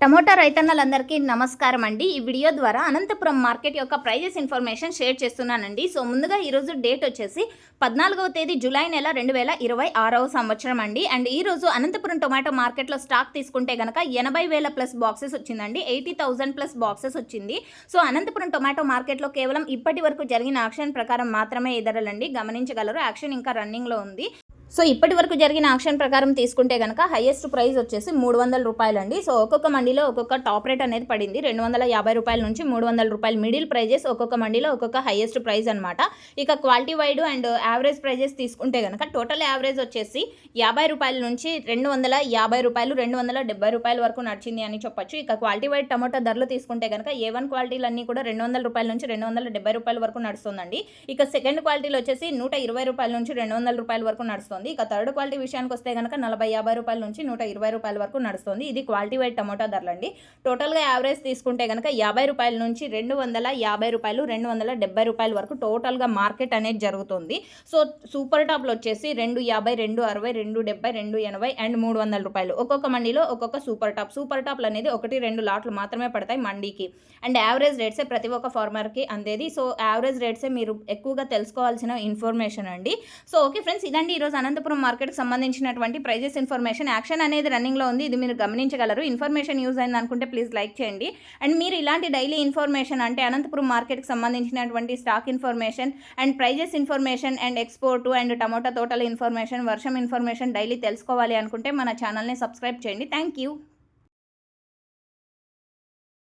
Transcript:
Tomato రైతన్నలందరికీ నమస్కారం అండి. ఈ వీడియో ద్వారా అనంతపురం మార్కెట్ యొక్క ప్రైజెస్ ఇన్ఫర్మేషన్ షేర్ చేస్తున్నానండి. సో ముందుగా ఈరోజు డేట్ వచ్చేసి 14వ తేదీ జూలై నెల 2026వ సంవత్సరం అండి. అండ్ ఈరోజు అనంతపురం టొమాటో మార్కెట్లో స్టాక్ తీసుకుంటే కనుక 80,000 ప్లస్ బాక్సెస్ వచ్చిందండి. 80,000 ప్లస్ బాక్సెస్ వచ్చింది. సో అనంతపురం టొమాటో మార్కెట్లో కేవలం ఇప్పటి వరకు జరిగిన యాక్షన్ ప్రకారం మాత్రమే ఈ ధరలండి గమనించగలరు. యాక్షన్ ఇంకా రన్నింగ్లో ఉంది. సో ఇప్పటి వరకు జరిగిన ఆక్షన్ ప్రకారం తీసుకుంటే కనుక హైయెస్ట్ ప్రైస్ వచ్చేసి 300 రూపాయలండి. సో ఒక్కొక్క మండీలో ఒక్కొక్క టాప్ రేట్ అనేది పడింది. 250 రూపాయల నుంచి 300 రూపాయలు మిడిల్ ప్రైజెస్, ఒక్కొక్క మండీలో ఒక్కొక్క హైయెస్ట్ ప్రైస్ అనమాట. ఇక quality wide and average prices తీసుకుంటే కనుక టోటల్ యావరేజ్ వచ్చేసి 50 రూపాయల నుంచి 250 రూపాయలు, 270 రూపాయల వరకు నడిచింది అని చెప్పొచ్చు. ఇక క్వాలిటీ వైడ్ టమాటో ధరలు తీసుకుంటే కనుక A1 క్వాలిటీలన్నీ కూడా 200 రూపాయల నుంచి 270 రూపాయల వరకు నడుస్తుందండి. ఇక సెకండ్ క్వాలిటీలో వచ్చేసి 120 రూపాయల నుంచి 200 రూపాయల వరకు నడుస్తుంది. ఇక థర్డ్ క్వాలిటీ విషయానికి వస్తే కనుక 40-50 రూపాయల నుంచి 120 రూపాయల వరకు నడుస్తుంది. ఇది క్వాలిటీ వైడ్ టమోటా ధరలండి. టోటల్గా యావరేజ్ తీసుకుంటే కనుక 50 రూపాయల నుంచి 250 రూపాయలు, 270 రూపాయల వరకు టోటల్గా మార్కెట్ అనేది జరుగుతుంది. సో సూపర్ టాప్లో వచ్చేసి 250, 260, 270, 280 అండ్ 300 రూపాయలు. ఒక్కొక్క మండీలో ఒక్కొక్క సూపర్ టాప్లు అనేది 1-2 లాట్లు మాత్రమే పడతాయి మండీకి. అండ్ యావరేజ్ రేట్సే ప్రతి ఒక్క ఫార్మర్కి అందేది. సో యావరేజ్ రేట్సే మీరు ఎక్కువగా తెలుసుకోవాల్సిన ఇన్ఫర్మేషన్ అండి. సో ఓకే ఫ్రెండ్స్, ఇదండి ఈరోజు అనంతపురం మార్కెట్కి సంబంధించినటువంటి ప్రైజెస్ ఇన్ఫర్మేషన్. యాక్షన్ అనేది రన్నింగ్లో ఉంది, ఇది మీరు గమనించగలరు. ఇన్ఫర్మేషన్ యూజ్ అయింది అనుకుంటే ప్లీజ్ లైక్ చేయండి. అండ్ మీరు ఇలాంటి డైలీ ఇన్ఫర్మేషన్ అంటే అనంతపురం మార్కెట్కి సంబంధించినటువంటి stock information and prices information and export and tomato తోటల ఇన్ఫర్మేషన్, వర్షం ఇన్ఫర్మేషన్ డైలీ తెలుసుకోవాలి అనుకుంటే మన ఛానల్ని సబ్స్క్రైబ్ చేయండి. Thank you.